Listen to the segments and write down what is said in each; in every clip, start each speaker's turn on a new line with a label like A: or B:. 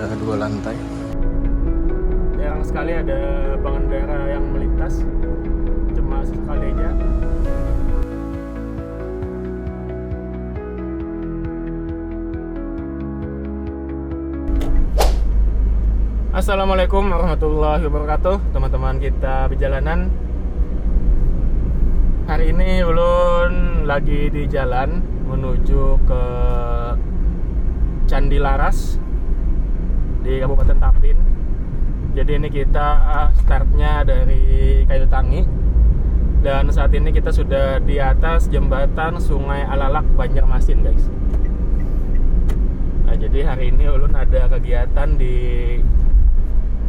A: ada 2 lantai.
B: Jarang sekali ada pengendara yang melintas, cuma sekali aja. Assalamualaikum warahmatullahi wabarakatuh, teman-teman kita perjalanan. Hari ini Ulun lagi di jalan menuju ke Candi Laras di Kabupaten Tapin. Jadi ini kita startnya dari Kayu Tangi, dan saat ini kita sudah di atas jembatan Sungai Alalak Banjarmasin, guys. Nah, jadi hari ini Ulun ada kegiatan di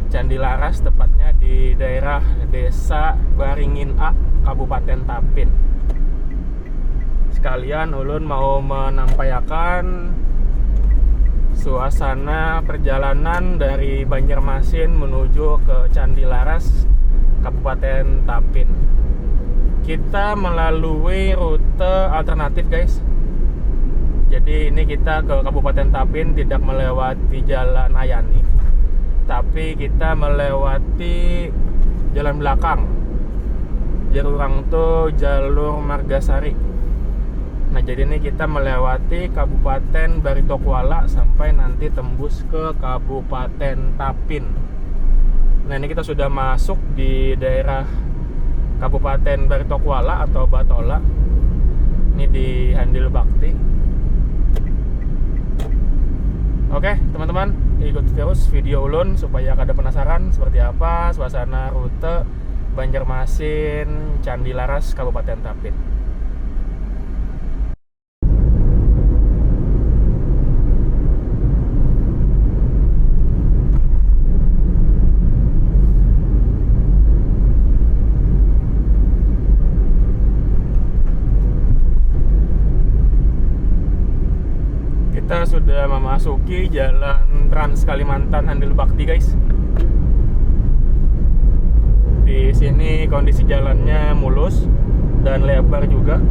B: Candi Laras, tepatnya di daerah Desa Baringin A, Kabupaten Tapin. Sekalian Ulun mau menampilkan suasana perjalanan dari Banjarmasin menuju ke Candi Laras, Kabupaten Tapin. Kita melalui rute alternatif, guys. Jadi ini kita ke Kabupaten Tapin tidak melewati Jalan Ayani, tapi kita melewati jalan belakang. Jarurang tuh jalur Margasari. Nah, jadi ini kita melewati Kabupaten Baritokuala sampai nanti tembus ke Kabupaten Tapin. Nah, ini kita sudah masuk di daerah Kabupaten Baritokuala atau Batola. Ini di Handil Bakti. Oke, teman-teman, ikut terus video Ulun supaya kada penasaran seperti apa suasana rute Banjarmasin Candi Laras Kabupaten Tapin. Kita sudah memasuki jalan Trans Kalimantan Handil Bakti, guys. Di sini kondisi jalannya mulus dan lebar juga.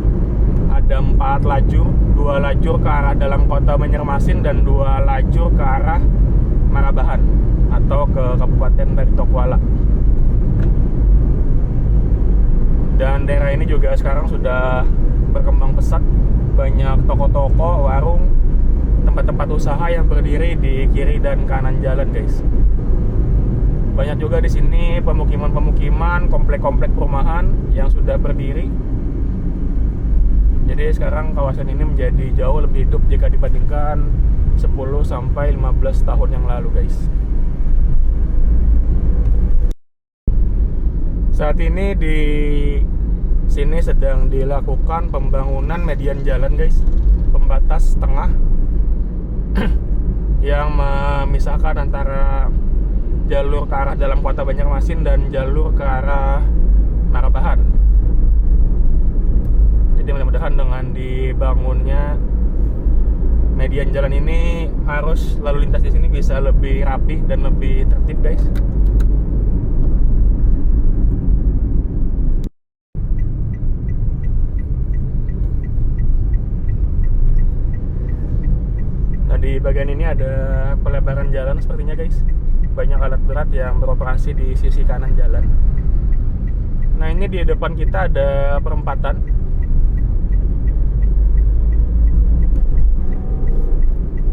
B: Ada 4 lajur, 2 lajur ke arah dalam kota Banjarmasin dan 2 lajur ke arah Marabahan atau ke Kabupaten Baritokuala. Dan daerah ini juga sekarang sudah berkembang pesat, banyak toko-toko, warung, tempat-tempat usaha yang berdiri di kiri dan kanan jalan, guys. Banyak juga di sini pemukiman-pemukiman, komplek-komplek perumahan yang sudah berdiri. Jadi sekarang kawasan ini menjadi jauh lebih hidup jika dibandingkan 10 sampai 15 tahun yang lalu, guys. Saat ini di sini sedang dilakukan pembangunan median jalan, guys. Pembatas tengah yang memisahkan antara jalur ke arah dalam kota Banjarmasin dan jalur ke arah Marabahan. Jadi mudah-mudahan dengan dibangunnya median jalan ini, arus lalu lintas di sini bisa lebih rapi dan lebih tertib, guys. Di bagian ini ada pelebaran jalan sepertinya, guys. Banyak alat berat yang beroperasi di sisi kanan jalan. Nah, ini di depan kita ada perempatan.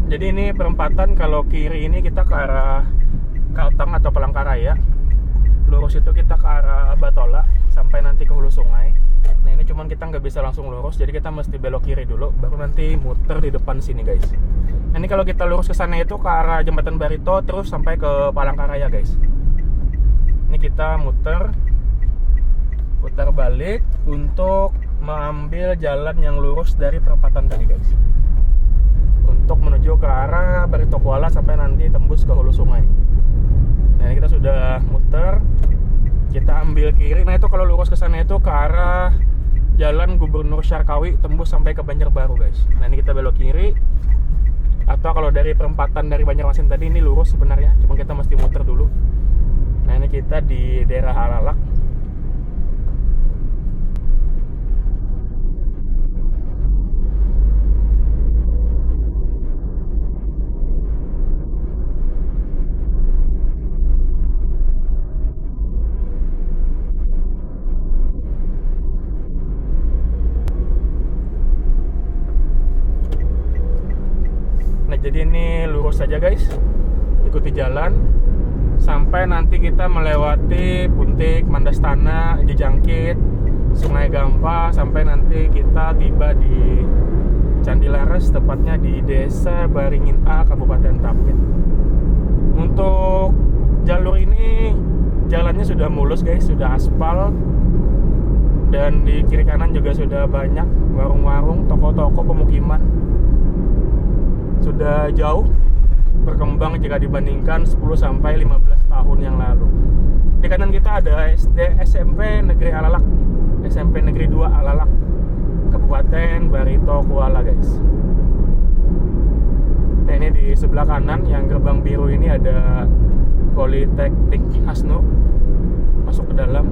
B: Jadi ini perempatan, kalau kiri ini kita ke arah Kalteng atau Palangkaraya. Lurus itu kita ke arah Batola sampai nanti ke hulu sungai. Nah, ini cuman kita nggak bisa langsung lurus, jadi kita mesti belok kiri dulu, baru nanti muter di depan sini, guys. Nah, ini kalau kita lurus ke sana itu ke arah Jembatan Barito terus sampai ke Palangkaraya, guys. Ini kita putar balik untuk mengambil jalan yang lurus dari perempatan tadi, guys, untuk menuju ke arah Baritokuala sampai nanti tembus ke hulu sungai. Nah, ini kita sudah muter, kita ambil kiri. Nah, itu kalau lurus ke sana itu ke arah Jalan Gubernur Syarkawi tembus sampai ke Banjarbaru, guys. Nah, ini kita belok kiri. Atau kalau dari perempatan dari Banjarmasin tadi ini lurus sebenarnya, cuma kita mesti muter dulu. Nah, ini kita di daerah Alalak. Jadi ini lurus saja guys, ikuti jalan sampai nanti kita melewati Puntik, Mandastana, Jejangkit, Sungai Gampah, sampai nanti kita tiba di Candi Lares, tepatnya di Desa Baringin A, Kabupaten Tapin. Untuk jalur ini jalannya sudah mulus guys, sudah aspal, dan di kiri kanan juga sudah banyak warung-warung, toko-toko, pemukiman. Sudah jauh berkembang jika dibandingkan 10-15 tahun yang lalu. Di kanan kita ada SMP Negeri Alalak, SMP Negeri 2 Alalak, Kabupaten Barito Kuala guys. Nah, ini di sebelah kanan yang gerbang biru ini ada Politeknik Ki Hasno. Masuk ke dalam.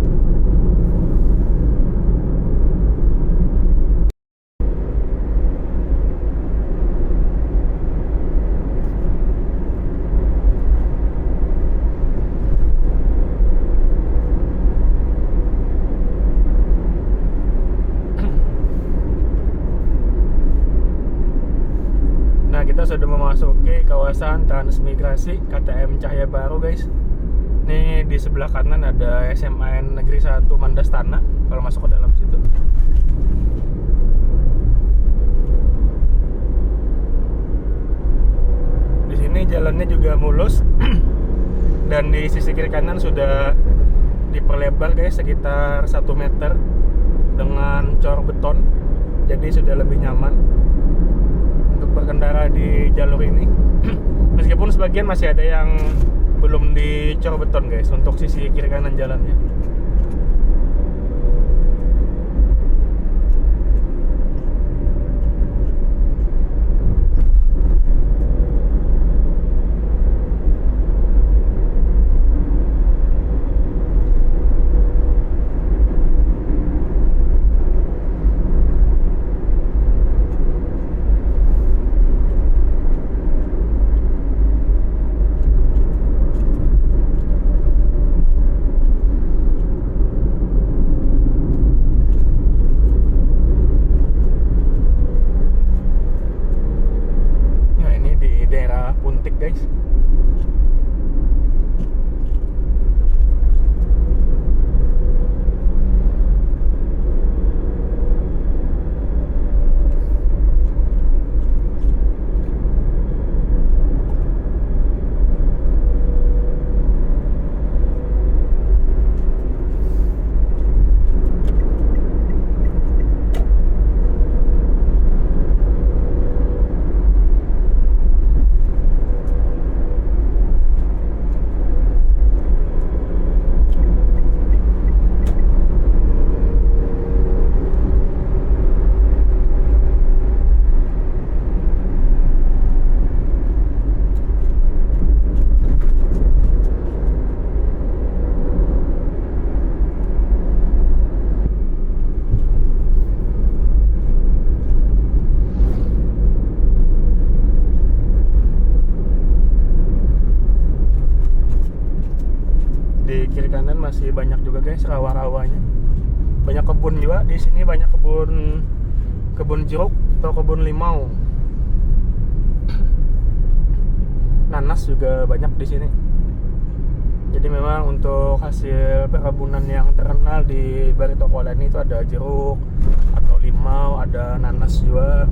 B: Nah, kita sudah memasuki kawasan transmigrasi KTM Cahya Baru guys. Ini di sebelah kanan ada SMAN Negeri 1 Mandastana kalau masuk ke dalam situ. Di sini jalannya juga mulus dan di sisi kiri kanan sudah diperlebar guys sekitar 1 meter dengan cor beton. Jadi sudah lebih nyaman untuk berkendara di jalur ini. Meskipun sebagian masih ada yang belum dicor beton guys untuk sisi kiri kanan jalannya. Guys, di kiri kanan masih banyak juga guys rawa-rawanya. Banyak kebun juga di sini, banyak kebun jeruk atau kebun limau. Nanas juga banyak di sini. Jadi memang untuk hasil perkebunan yang terkenal di Barito Kuala ini itu ada jeruk atau limau, ada nanas juga.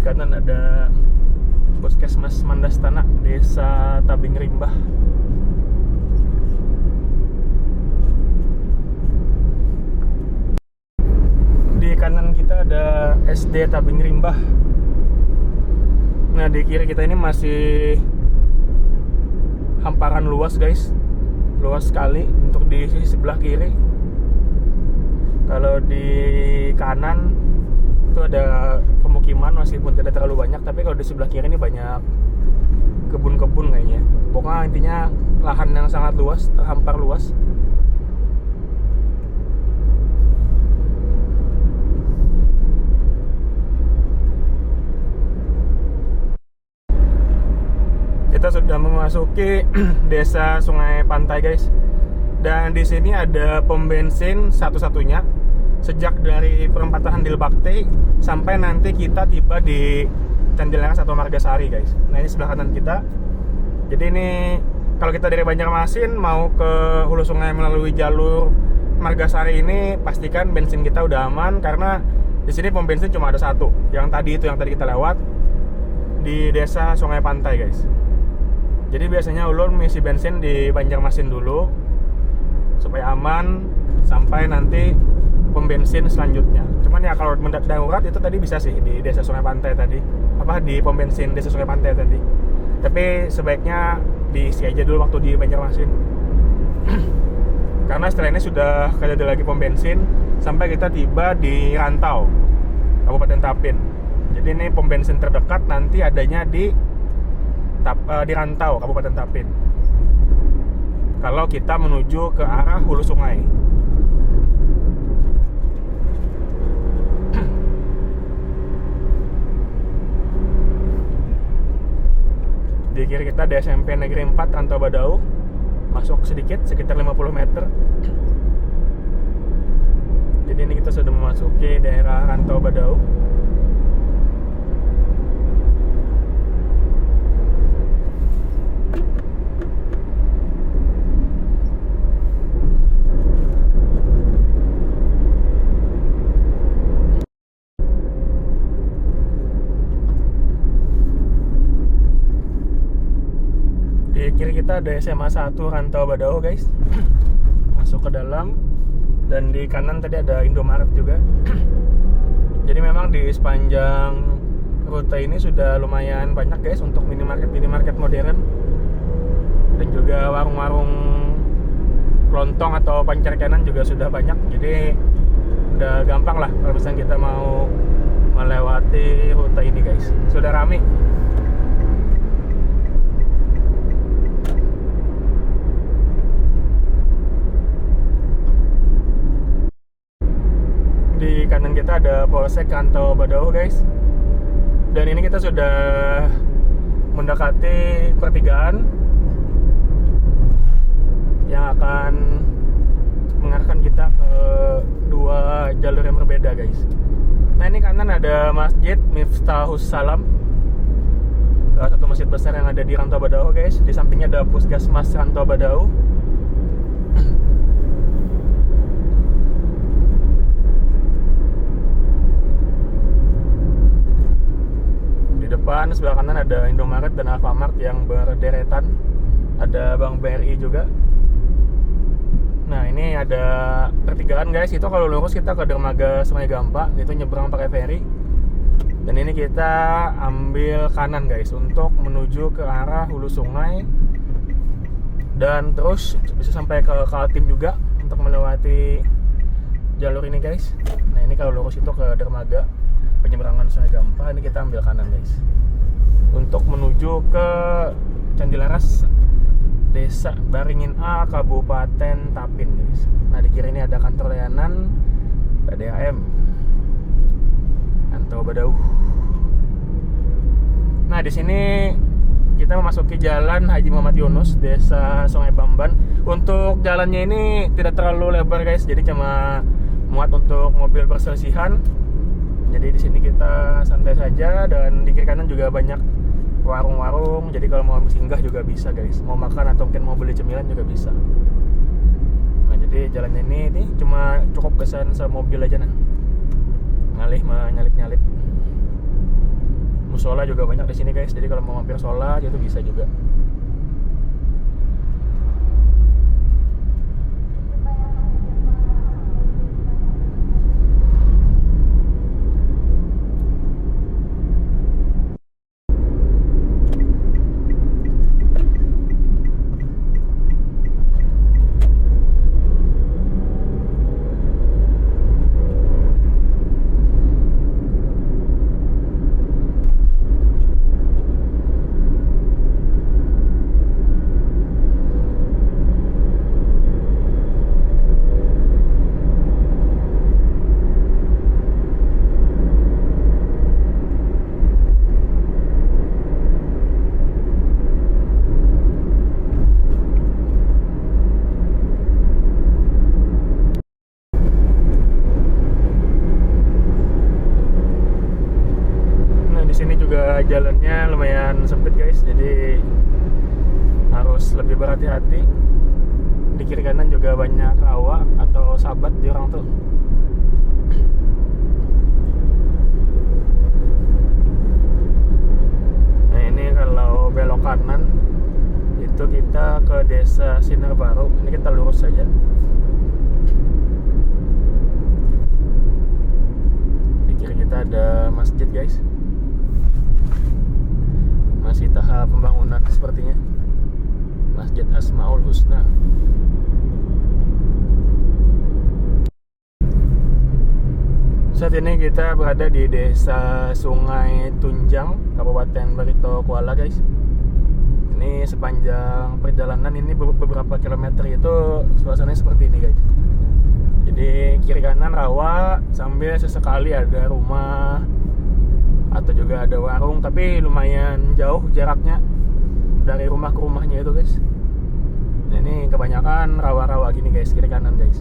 B: Kanan ada Puskesmas Mandastana, Desa Tabing Rimbah. Di kanan kita ada SD Tabing Rimbah. Nah, di kiri kita ini masih hamparan luas guys, luas sekali untuk di sisi sebelah kiri. Kalau di kanan itu ada pemukiman meskipun tidak terlalu banyak, tapi kalau di sebelah kiri ini banyak kebun-kebun kayaknya. Pokoknya intinya lahan yang sangat luas, terhampar luas. Kita sudah memasuki desa Sungai Pantai guys. Dan di sini ada pom bensin satu-satunya sejak dari perempatan Handil Bakti sampai nanti kita tiba di Candilaras atau Margasari guys. Nah ini sebelah kanan kita. Jadi ini kalau kita dari Banjarmasin mau ke Hulu Sungai melalui jalur Margasari ini, pastikan bensin kita udah aman karena di sini pom bensin cuma ada satu. Yang tadi kita lewat di desa Sungai Pantai guys. Jadi biasanya ulun mengisi bensin di Banjarmasin dulu supaya aman sampai nanti pom bensin selanjutnya. Cuman ya kalau mendadak darurat itu tadi bisa sih di desa Sungai Pantai tadi, di pom bensin desa Sungai Pantai tadi. Tapi sebaiknya diisi aja dulu waktu di Banjarmasin. Karena setelah ini sudah tidak ada lagi pom bensin sampai kita tiba di Rantau, Kabupaten Tapin. Jadi ini pom bensin terdekat nanti adanya di Rantau, Kabupaten Tapin. Kalau kita menuju ke arah Hulu Sungai. Di kiri kita ada SMP Negeri 4 Rantau Badau. Masuk sedikit, sekitar 50 meter. Jadi ini kita sudah memasuki daerah Rantau Badau. Di kiri kita ada SMA 1 Rantau Badau guys. Masuk ke dalam. Dan di kanan tadi ada Indomaret juga. Jadi memang di sepanjang rute ini sudah lumayan banyak guys untuk minimarket modern. Dan juga warung-warung kelontong atau pancar kanan juga sudah banyak. Jadi udah gampang lah kalau misalnya kita mau melewati rute ini guys. Sudah rame. Di kanan kita ada Polsek Rantau Badau guys. Dan ini kita sudah mendekati pertigaan yang akan mengarahkan kita ke dua jalur yang berbeda guys. Nah ini kanan ada Masjid Miftahus Salam, salah satu masjid besar yang ada di Rantau Badau guys. Di sampingnya ada Puskesmas Rantau Badau. Depan sebelah kanan ada Indomaret dan Alfamart yang berderetan. Ada Bank BRI juga. Nah ini ada pertigaan guys. Itu kalau lurus kita ke dermaga Sungai Gampa, itu nyebrang pakai feri. Dan ini kita ambil kanan guys untuk menuju ke arah Hulu Sungai. Dan terus bisa sampai ke Kaltim juga untuk melewati jalur ini guys. Nah ini kalau lurus itu ke dermaga penyeberangan Sungai Gampa. Ini kita ambil kanan guys untuk menuju ke Candilaras, Desa Baringin A, Kabupaten Tapin guys. Nah di kiri ini ada kantor layanan PDAM Rantau Badau. Nah di sini kita memasuki jalan Haji Muhammad Yunus, Desa Sungai Bamban. Untuk jalannya ini tidak terlalu lebar guys, jadi cuma muat untuk mobil perselisihan. Jadi di sini kita santai saja, dan di kiri kanan juga banyak warung-warung. Jadi kalau mau singgah juga bisa guys, mau makan atau mungkin mau beli cemilan juga bisa. Nah jadi jalannya ini cuma cukup kesan semobil aja nah, nyalip-nyalip. Musola juga banyak di sini guys, jadi kalau mau mampir sholat itu bisa juga. jalannya lumayan sempit guys, jadi harus lebih berhati-hati. Di kiri kanan juga banyak rawa atau sabat di orang tuh. Nah ini kalau belok kanan itu kita ke desa Sinar Baru. Ini kita lurus saja. Di kiri kita ada masjid guys, masih tahap pembangunan sepertinya. Masjid Asmaul Husna. Saat ini kita berada di desa Sungai Tunjang, Kabupaten Barito Kuala guys. Ini sepanjang perjalanan ini beberapa kilometer itu suasananya seperti ini guys. Jadi kiri kanan rawa, sambil sesekali ada rumah atau juga ada warung, tapi lumayan jauh jaraknya dari rumah ke rumahnya itu guys. Nah, ini kebanyakan rawa-rawa gini guys, kiri kanan guys.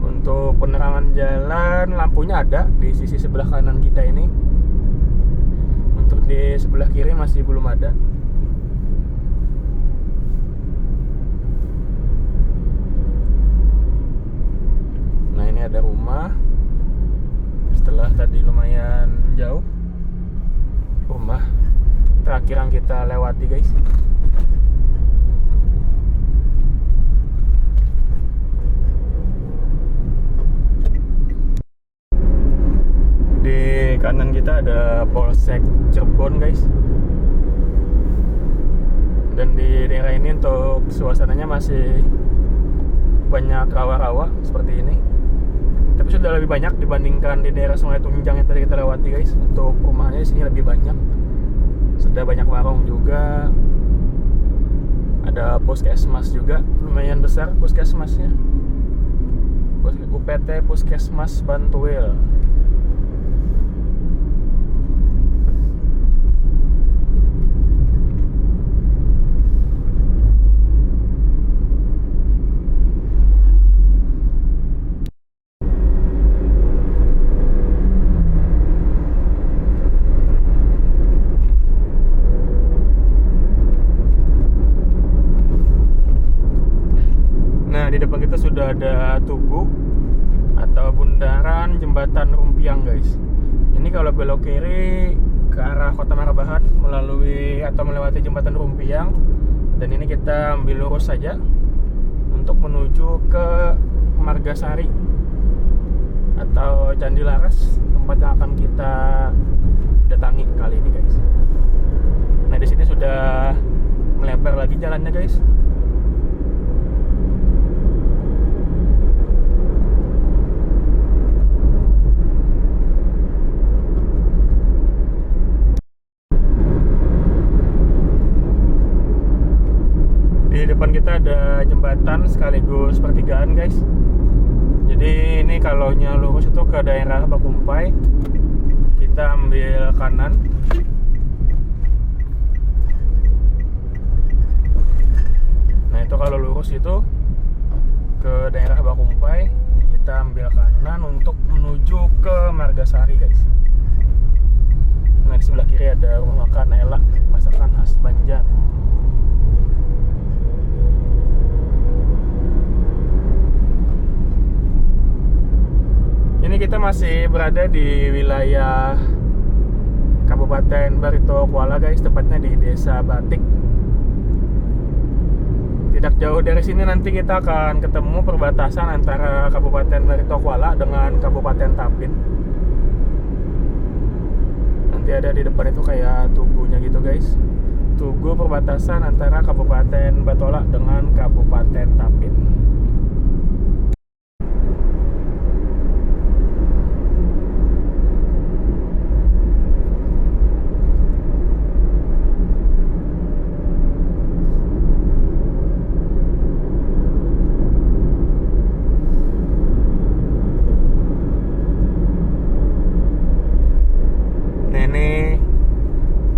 B: Untuk penerangan jalan, lampunya ada di sisi sebelah kanan kita ini. Untuk di sebelah kiri masih belum ada. Nah ini ada rumah. Setelah tadi lumayan jauh, rumah terakhir yang kita lewati guys. Di kanan kita ada Polsek Cirebon guys. Dan di daerah ini untuk suasananya masih banyak rawa-rawa seperti ini. Tapi sudah lebih banyak dibandingkan di daerah Sungai Tunjang yang tadi kita lewati guys. Untuk rumahnya di sini lebih banyak. Sudah banyak warung juga. Ada puskesmas juga, lumayan besar puskesmasnya. UPT Puskesmas Bantuil. Di depan kita sudah ada tugu atau bundaran jembatan Rumpiang guys. Ini kalau belok kiri ke arah Kota Marbahan melalui atau melewati jembatan Rumpiang, dan ini kita ambil lurus saja untuk menuju ke Margasari atau Candi Laras, tempat yang akan kita datangi kali ini guys. Nah di sini sudah melebar lagi jalannya guys. Di depan kita ada jembatan sekaligus pertigaan guys. Jadi ini kalau lurus itu ke daerah Bakumpai, kita ambil kanan. Nah itu kalau lurus itu ke daerah Bakumpai, kita ambil kanan untuk menuju ke Margasari guys. Nah di sebelah kiri ada rumah makan Ela, masakan khas Banjar. Ini kita masih berada di wilayah Kabupaten Barito Kuala guys, tepatnya di Desa Batik. Tidak jauh dari sini nanti kita akan ketemu perbatasan antara Kabupaten Barito Kuala dengan Kabupaten Tapin. Nanti ada di depan itu kayak tugunya gitu guys. Tugu perbatasan antara Kabupaten Batola dengan Kabupaten Tapin.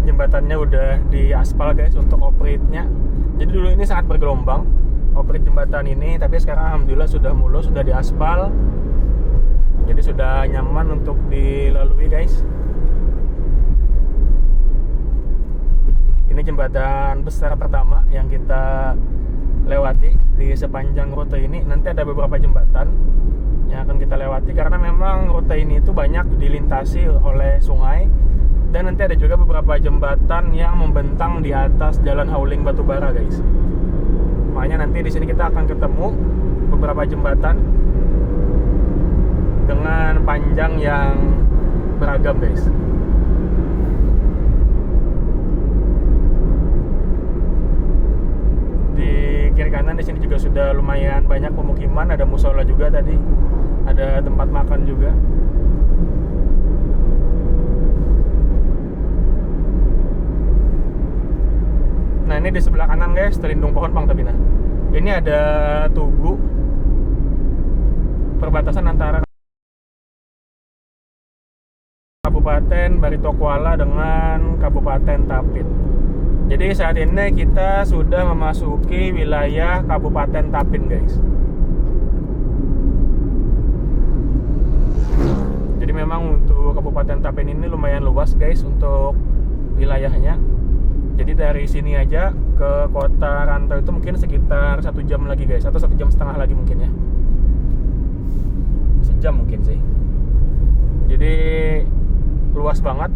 B: Jembatannya udah diaspal guys untuk operate-nya. Jadi dulu ini sangat bergelombang operate jembatan ini, tapi sekarang alhamdulillah sudah mulus, sudah diaspal. Jadi sudah nyaman untuk dilalui guys. Ini jembatan besar pertama yang kita lewati di sepanjang rute ini. Nanti ada beberapa jembatan yang akan kita lewati karena memang rute ini itu banyak dilintasi oleh sungai, dan nanti ada juga beberapa jembatan yang membentang di atas jalan hauling batubara guys. Makanya nanti di sini kita akan ketemu beberapa jembatan dengan panjang yang beragam guys. Di kiri kanan di sini juga sudah lumayan banyak pemukiman, ada musola juga tadi, ada tempat makan juga. Nah ini di sebelah kanan guys, terlindung pohon Pangtabina. Ini ada Tugu, perbatasan antara Kabupaten Baritokuala dengan Kabupaten Tapin. Jadi saat ini kita sudah memasuki wilayah Kabupaten Tapin guys. Jadi memang untuk Kabupaten Tapin ini lumayan luas guys untuk wilayahnya. Jadi dari sini aja ke kota Rantau itu mungkin sekitar 1 jam lagi guys, atau 1,5 jam lagi mungkin ya. Sejam mungkin sih. Jadi luas banget.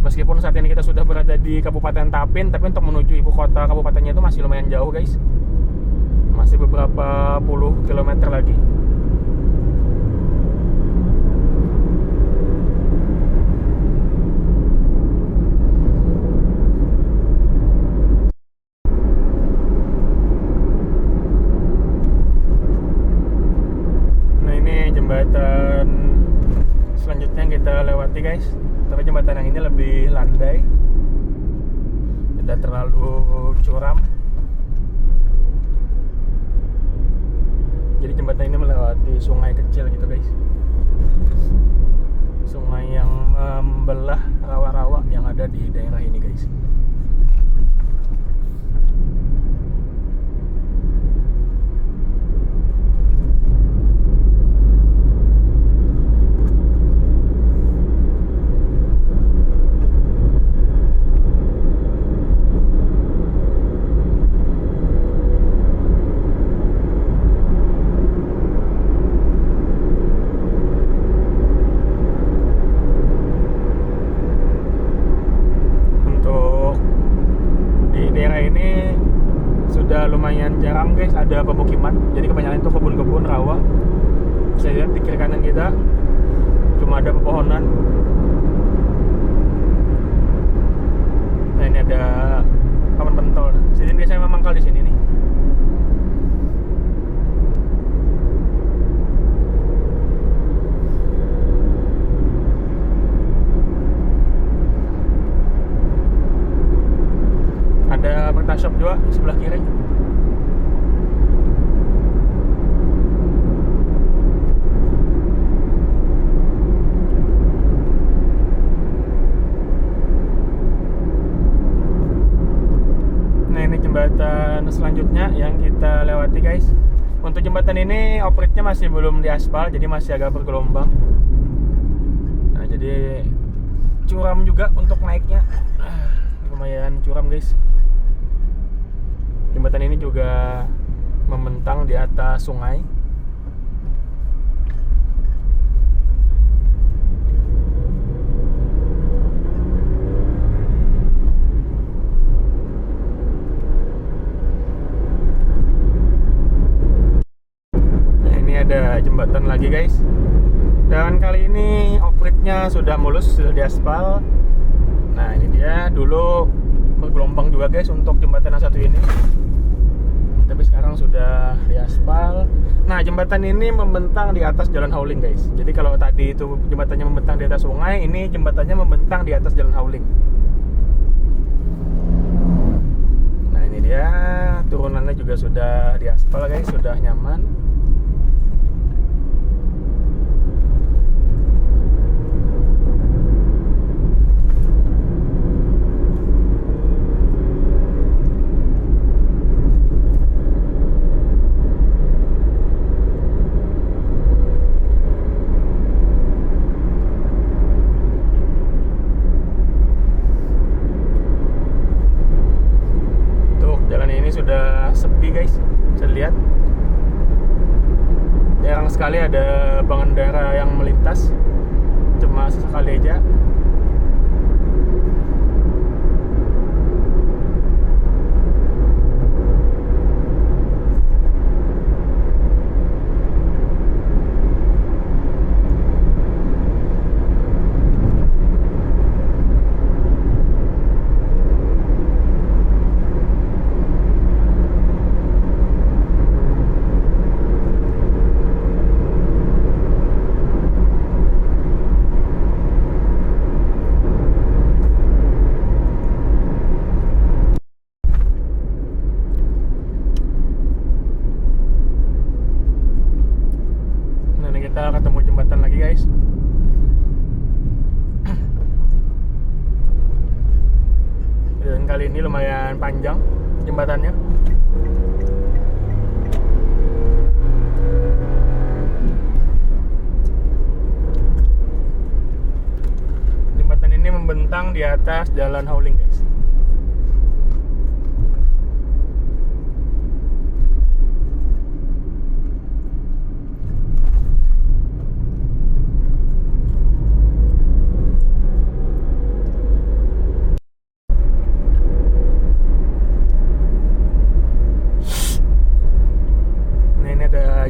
B: Meskipun saat ini kita sudah berada di Kabupaten Tapin, tapi untuk menuju ibu kota kabupatennya itu masih lumayan jauh guys. Masih beberapa puluh kilometer lagi. Nah ini jembatan selanjutnya yang kita lewati guys. Tapi jembatan yang ini lebih landai, tidak terlalu curam. Jadi jembatan ini melewati sungai kecil gitu guys, sungai yang membelah rawa-rawa yang ada di daerah ini guys. Lumayan jarang guys ada pemukiman, jadi kebanyakan itu kebun-kebun rawa. Saya lihat di kiri kanan kita cuma ada pepohonan. Nah ini ada papan pentol. Jadi biasanya memang mangkal di sini nih. Ada Pertashop juga sebelah kiri. Jembatan selanjutnya yang kita lewati guys. Untuk jembatan ini operate-nya masih belum diaspal, jadi masih agak bergelombang. Nah jadi curam juga untuk naiknya, lumayan curam guys. Jembatan ini juga membentang di atas sungai. Ada jembatan lagi guys, dan kali ini operate-nya sudah mulus, sudah diaspal. Nah ini dia, dulu bergelombang juga guys untuk jembatan yang satu ini, tapi sekarang sudah diaspal. Nah jembatan ini membentang di atas jalan hauling guys. Jadi kalau tadi itu jembatannya membentang di atas sungai, ini jembatannya membentang di atas jalan hauling. Nah ini dia, turunannya juga sudah diaspal guys, sudah nyaman. sesekali ada pengendara yang melintas, cuma sesekali aja. Kita ketemu jembatan lagi guys. Dan kali ini lumayan panjang jembatannya. Jembatan ini membentang di atas jalan Hauling guys.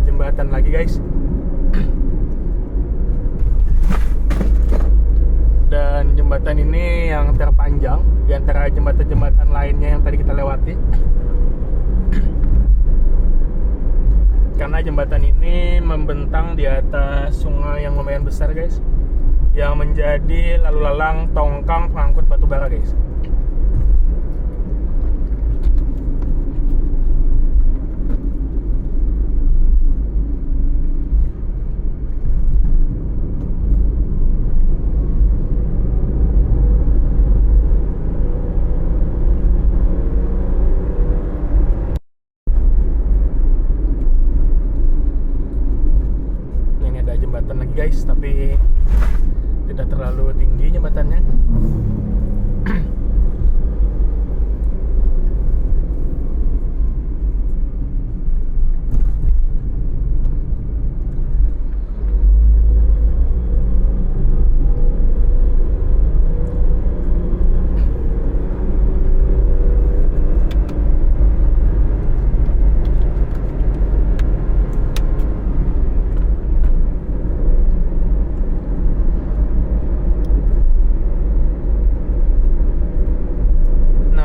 B: Jembatan lagi guys, dan jembatan ini yang terpanjang di antara jembatan-jembatan lainnya yang tadi kita lewati, karena jembatan ini membentang di atas sungai yang lumayan besar guys, yang menjadi lalu lalang tongkang pengangkut batu bara guys. Jembatan lagi guys, tapi tidak terlalu tinggi jembatannya.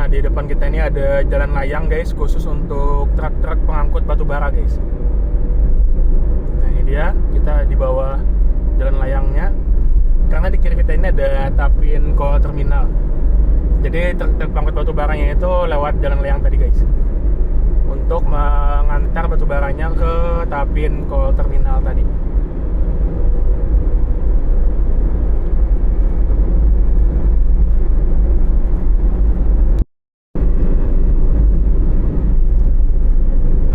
B: Di depan kita ini ada jalan layang guys, khusus untuk truk-truk pengangkut batu bara guys. Nah ini dia, kita di bawah jalan layangnya. Karena di kiri kita ini ada Tapin Coal Terminal. Jadi truk-truk pengangkut batu baranya itu lewat jalan layang tadi guys, untuk mengantar batu baranya ke Tapin Coal Terminal tadi.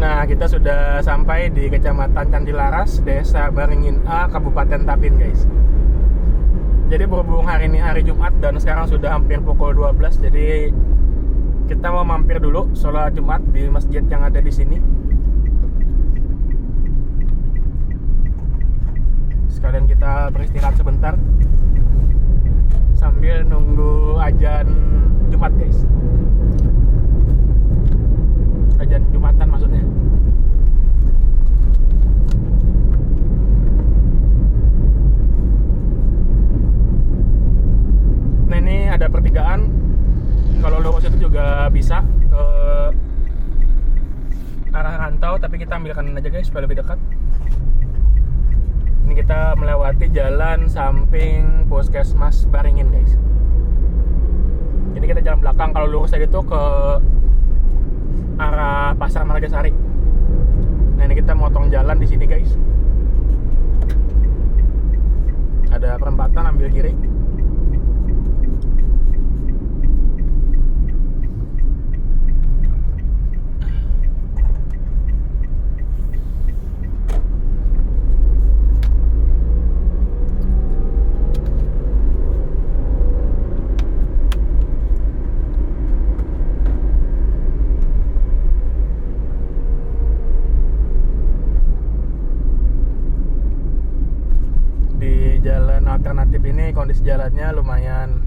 B: Nah, kita sudah sampai di Kecamatan Candilaras, Desa Baringin A, Kabupaten Tapin guys. Jadi berhubung hari ini hari Jumat dan sekarang sudah hampir pukul 12, jadi kita mau mampir dulu sholat Jumat di masjid yang ada di sini. Sekalian kita beristirahat sebentar sambil nunggu azan Jumat guys. Azan Jumatan maksudnya. Nah ini ada pertigaan, kalau lurus itu juga bisa ke arah Rantau, tapi kita ambil kanan aja guys supaya lebih dekat. Ini kita melewati jalan samping Puskesmas Baringin guys. Ini kita jalan belakang, kalau lurus tadi itu ke arah Pasar Margasari. Nah ini kita motong jalan di sini guys. Ada perempatan, ambil kiri. ini kondisi jalannya lumayan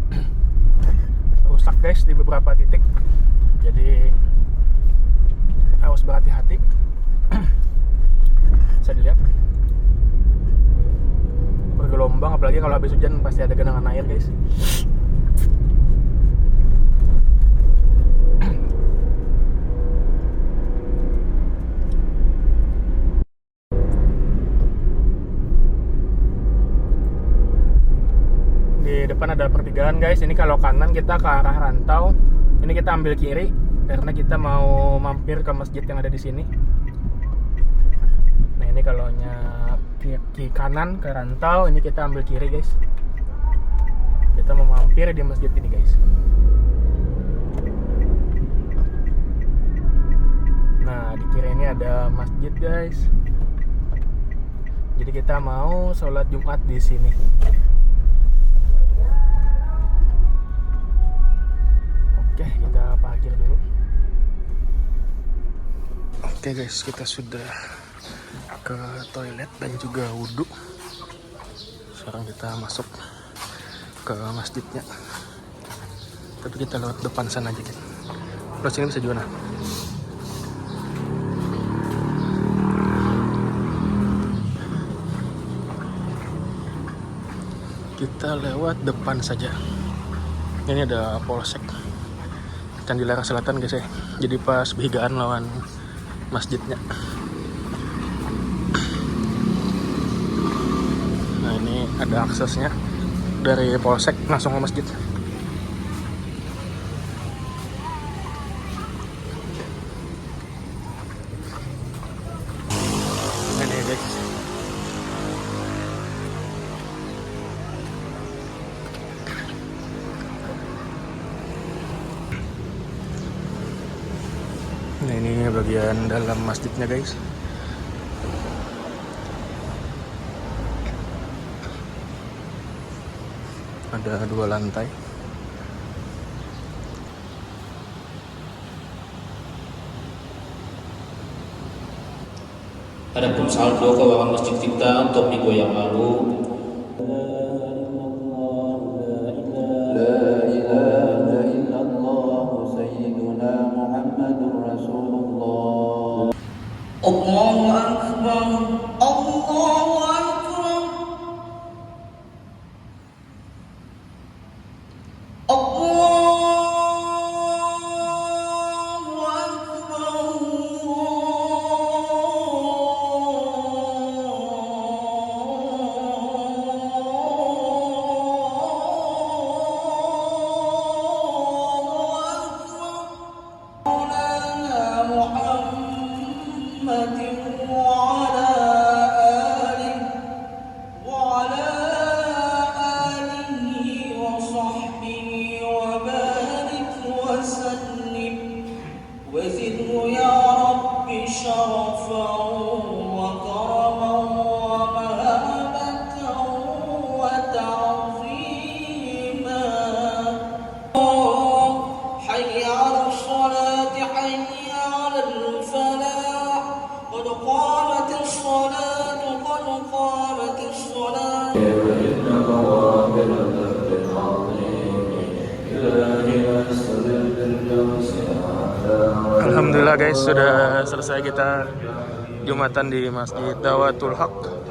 B: rusak guys di beberapa titik, jadi harus berhati-hati. Bisa dilihat bergelombang, apalagi kalau habis hujan pasti ada genangan air guys. Di depan ada pertigaan guys. Ini kalau kanan kita ke arah Rantau, ini kita ambil kiri karena kita mau mampir ke masjid yang ada di sini. Nah ini kalau ke kanan ke Rantau, ini kita ambil kiri guys. Kita mau mampir di masjid ini guys. Nah di kiri ini ada masjid guys. Jadi kita mau sholat Jumat di sini. Oke, kita parkir dulu. Oke guys, kita sudah ke toilet dan juga wudhu. Sekarang kita masuk ke masjidnya. Tapi kita lewat depan sana aja kan. Terus sini bisa juga nah. Kita lewat depan saja. Ini ada polsek Candilara Selatan guys ya. Jadi pas behigaan lawan masjidnya. Nah ini ada aksesnya dari polsek langsung ke masjid. Ini guys. Nah ini bagian dalam masjidnya guys. Ada 2 lantai.
A: Adapun saldo keuangan masjid kita untuk minggu yang lalu, Allahu Akbar, Allahu Akbar, Allahu Akbar. وزده يا رب شرفا وكرما ومهابة وتعظيما. حي على الصلاة، حي على الفلاح، قد قامت الصلاة، قد قامت الصلاة.
B: Alhamdulillah guys, sudah selesai kita Jumatan di Masjid Dawatul Haq.